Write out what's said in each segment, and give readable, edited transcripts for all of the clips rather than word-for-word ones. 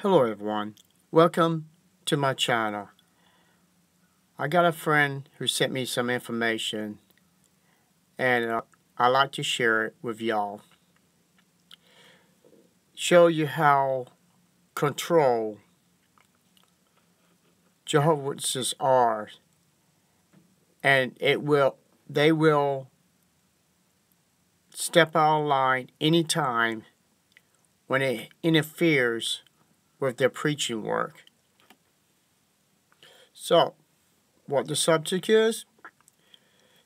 Hello everyone, welcome to my channel. I got a friend who sent me some information and I like to share it with y'all. Show you how control Jehovah's Witnesses are, and they will step out of line anytime when it interferes with their preaching work. So, what the subject is?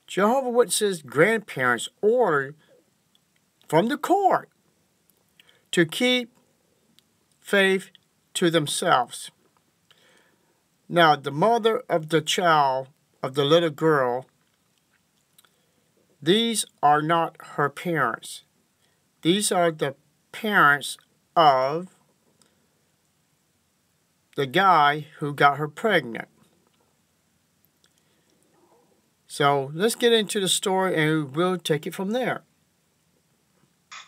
Jehovah's Witnesses grandparents ordered from the court to keep faith to themselves. Now, the mother of the child, of the little girl, these are not her parents. These are the parents of the guy who got her pregnant. So let's get into the story and we'll take it from there.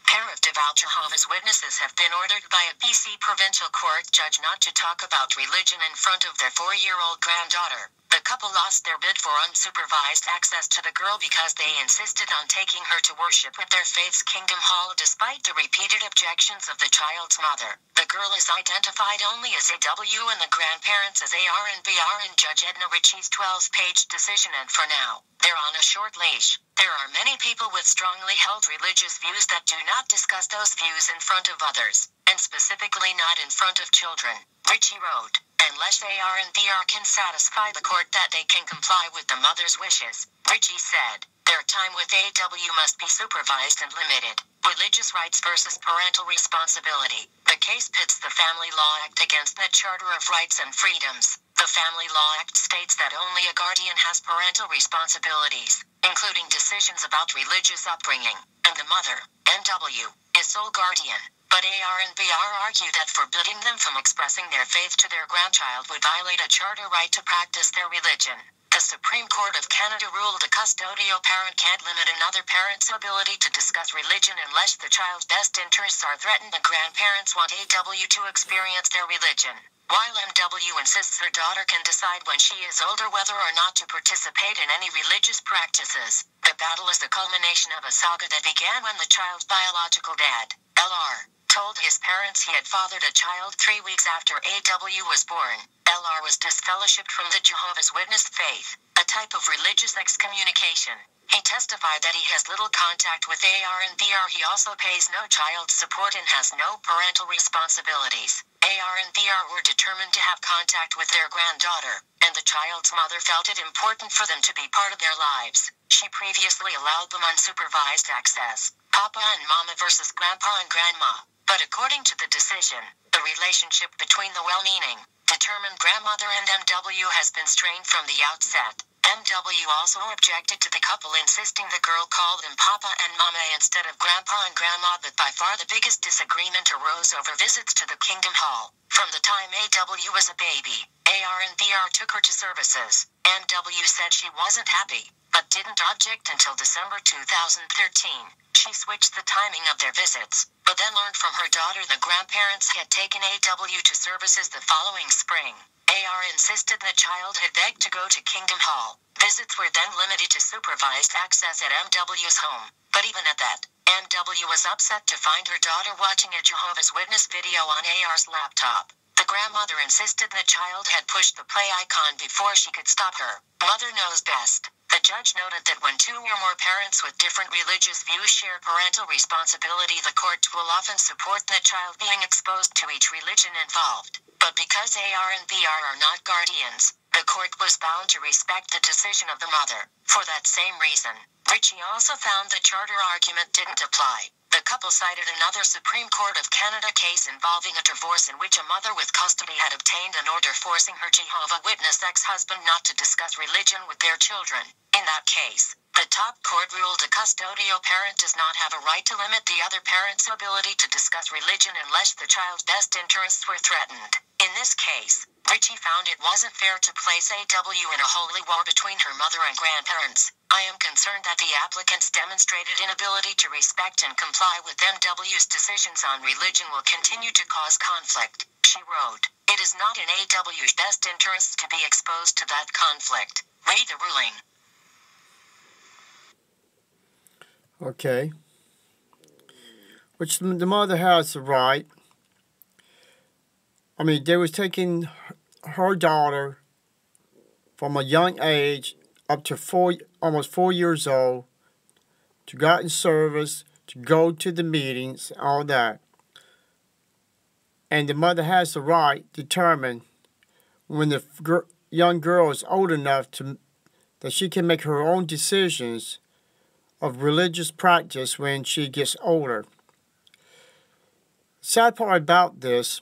Pair of devout Jehovah's Witnesses have been ordered by a BC provincial court judge not to talk about religion in front of their 4-year-old granddaughter. The couple lost their bid for unsupervised access to the girl because they insisted on taking her to worship at their faith's Kingdom Hall despite the repeated objections of the child's mother. The girl is identified only as AW and the grandparents as AR and BR in Judge Edna Ritchie's 12-page decision, and for now, they're on a short leash. There are many people with strongly held religious views that do not discuss those views in front of others, and specifically not in front of children, Ritchie wrote. Unless AR and BR can satisfy the court that they can comply with the mother's wishes, Ritchie said, their time with AW must be supervised and limited. Religious rights versus parental responsibility. The case pits the Family Law Act against the Charter of Rights and Freedoms. The Family Law Act states that only a guardian has parental responsibilities, including decisions about religious upbringing, and the mother, MW, is sole guardian. But AR and BR argue that forbidding them from expressing their faith to their grandchild would violate a charter right to practice their religion. The Supreme Court of Canada ruled a custodial parent can't limit another parent's ability to discuss religion unless the child's best interests are threatened. The grandparents want AW to experience their religion, while MW insists her daughter can decide when she is older whether or not to participate in any religious practices. The battle is the culmination of a saga that began when the child's biological dad, LR, told his parents he had fathered a child 3 weeks after AW was born. LR was disfellowshipped from the Jehovah's Witness faith, a type of religious excommunication. He testified that he has little contact with AR and BR. He also pays no child support and has no parental responsibilities. AR and BR were determined to have contact with their granddaughter, and the child's mother felt it important for them to be part of their lives. She previously allowed them unsupervised access. Papa and Mama versus Grandpa and Grandma. But according to the decision, the relationship between the well-meaning, determined grandmother and MW has been strained from the outset. MW also objected to the couple insisting the girl call them Papa and Mama instead of Grandpa and Grandma, but by far the biggest disagreement arose over visits to the Kingdom Hall. From the time AW was a baby, AR and BR took her to services. MW said she wasn't happy, but didn't object until December 2013. She switched the timing of their visits, but then learned from her daughter the grandparents had taken AW to services the following spring. AR insisted the child had begged to go to Kingdom Hall. Visits were then limited to supervised access at MW's home, but even at that, MW was upset to find her daughter watching a Jehovah's Witness video on AR's laptop. The grandmother insisted the child had pushed the play icon before she could stop her. Mother knows best. The judge noted that when two or more parents with different religious views share parental responsibility, the court will often support the child being exposed to each religion involved. But because AR and BR are not guardians, the court was bound to respect the decision of the mother. For that same reason, Ritchie also found the charter argument didn't apply. The couple cited another Supreme Court of Canada case involving a divorce in which a mother with custody had obtained an order forcing her Jehovah's Witness ex-husband not to discuss religion with their children. In that case, the top court ruled a custodial parent does not have a right to limit the other parent's ability to discuss religion unless the child's best interests were threatened. In this case, Ritchie found it wasn't fair to place AW in a holy war between her mother and grandparents. I am concerned that the applicants demonstrated inability to respect and comply with MW's decisions on religion will continue to cause conflict. She wrote, "It is not in AW's best interests to be exposed to that conflict. Read the ruling." Okay. Which the mother has the right. I mean, they was taking her daughter from a young age up to almost 4 years old to go out in service, to go to the meetings, all that. And the mother has the right to determine when the young girl is old enough that she can make her own decisions of religious practice when she gets older. Sad part about this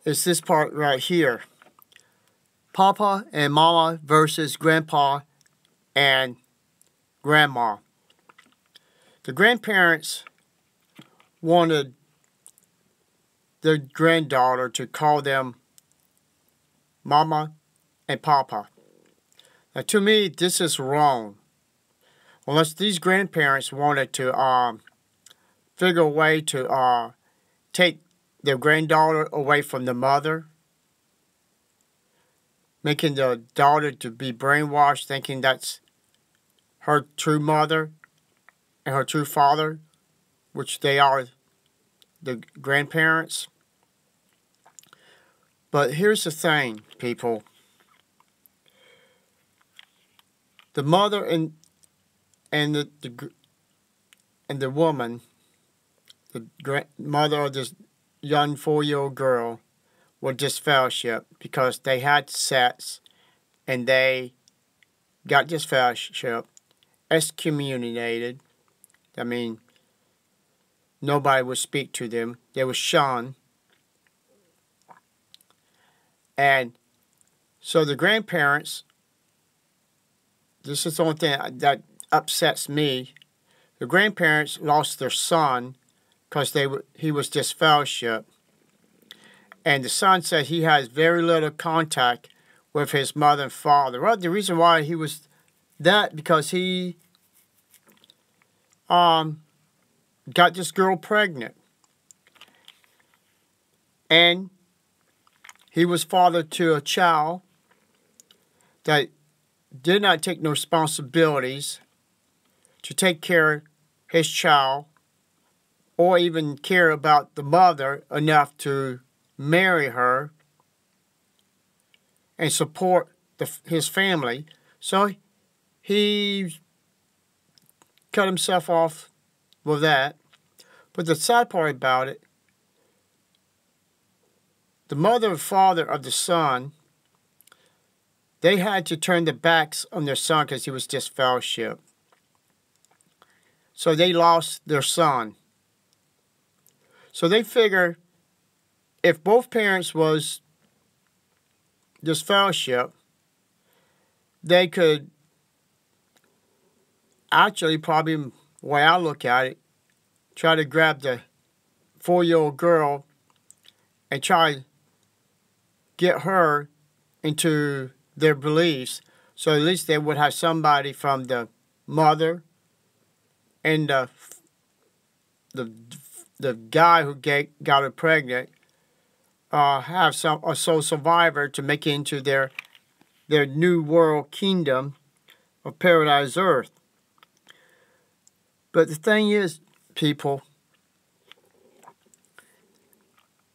is this part right here. Papa and Mama versus Grandpa and Grandma. The grandparents wanted their granddaughter to call them Mama and Papa. Now, to me, this is wrong. Unless these grandparents wanted to figure a way to take their granddaughter away from the mother, making the daughter to be brainwashed, thinking that's her true mother and her true father, which they are the grandparents. But here's the thing, people. The mother and the woman, the mother of this young 4-year-old girl, were disfellowship because they had sex and they got disfellowship, excommunicated. I mean, nobody would speak to them. They were shunned. And so the grandparents, this is the only thing that upsets me. The grandparents lost their son because he was disfellowship. And the son said he has very little contact with his mother and father. Well, the reason why he was that, because he got this girl pregnant. And he was father to a child that did not take no responsibilities to take care of his child or even care about the mother enough to marry her and support his family. So he cut himself off with that. But the sad part about it, the mother and father of the son, they had to turn their backs on their son because he was disfellowship. So they lost their son. So they figure if both parents was disfellowship, they could actually, probably the way I look at it, try to grab the 4-year-old girl and try to get her into their beliefs, so at least they would have somebody from the mother and the guy who got her pregnant have a soul survivor to make it into their new world kingdom of paradise earth. But the thing is, people,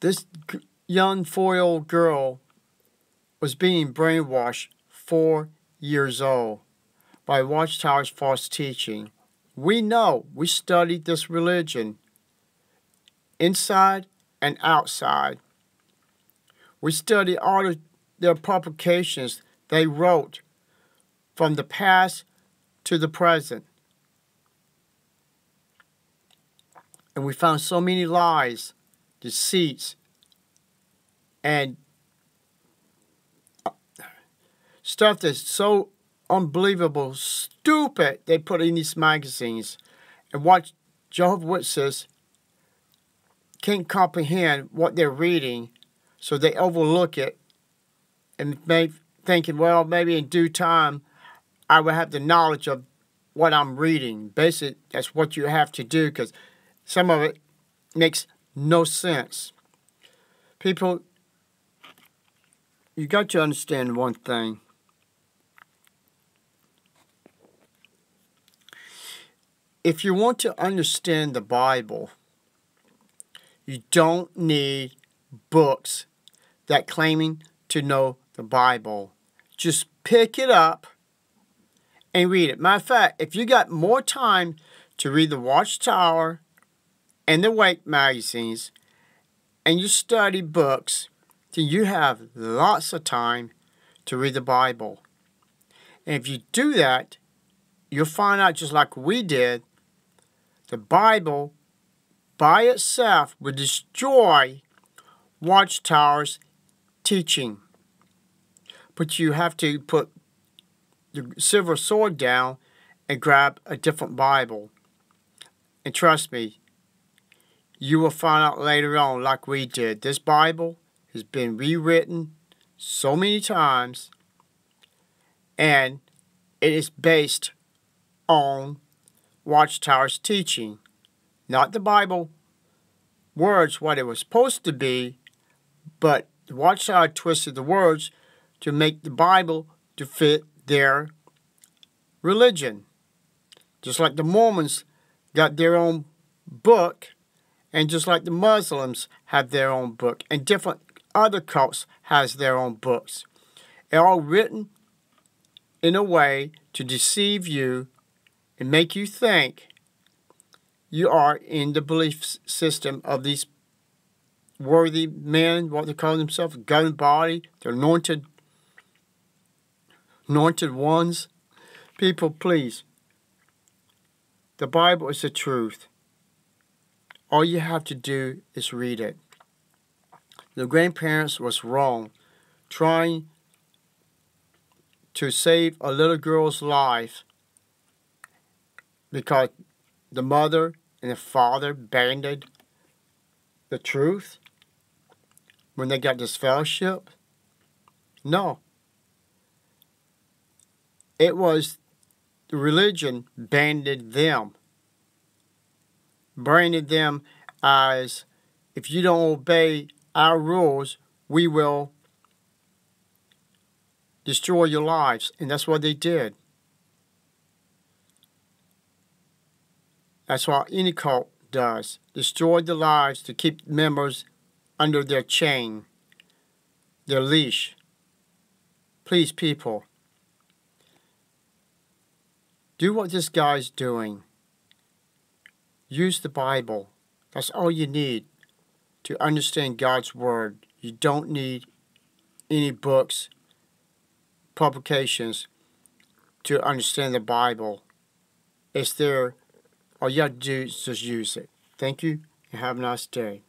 this young 4-year-old girl was being brainwashed 4 years old by Watchtower's false teaching. We know, we studied this religion inside and outside. We studied all of their publications they wrote from the past to the present. And we found so many lies, deceits, and stuff that's so unbelievable, stupid, they put in these magazines. And what Jehovah's Witnesses can't comprehend what they're reading, so they overlook it and thinking, well, maybe in due time I will have the knowledge of what I'm reading. Basically, that's what you have to do, because some of it makes no sense. People, you got to understand one thing. If you want to understand the Bible, you don't need books that claiming to know the Bible. Just pick it up and read it. Matter of fact, if you got more time to read the Watchtower and the Wake magazines, and you study books, then you have lots of time to read the Bible. And if you do that, you'll find out, just like we did, the Bible by itself will destroy Watchtower's teaching. But you have to put the silver sword down and grab a different Bible. And trust me, you will find out later on, like we did, this Bible has been rewritten so many times, and it is based on Watchtower's teaching. Not the Bible words, what it was supposed to be, but the Watchtower twisted the words to make the Bible to fit their religion. Just like the Mormons got their own book, and just like the Muslims have their own book, and different other cults has their own books. They're all written in a way to deceive you and make you think you are in the belief system of these worthy men, what they call themselves, governed body, the anointed ones. People, please. The Bible is the truth. All you have to do is read it. The grandparents was wrong trying to save a little girl's life because the mother and the father abandoned the truth when they got this fellowship. No. It was the religion banded them. Branded them as, if you don't obey our rules, we will destroy your lives. And that's what they did. That's what any cult does. Destroy the lives to keep members under their chain, their leash. Please, people, do what this guy's doing. Use the Bible. That's all you need to understand God's Word. You don't need any books, publications to understand the Bible. It's there. All you have to do is just use it. Thank you, and have a nice day.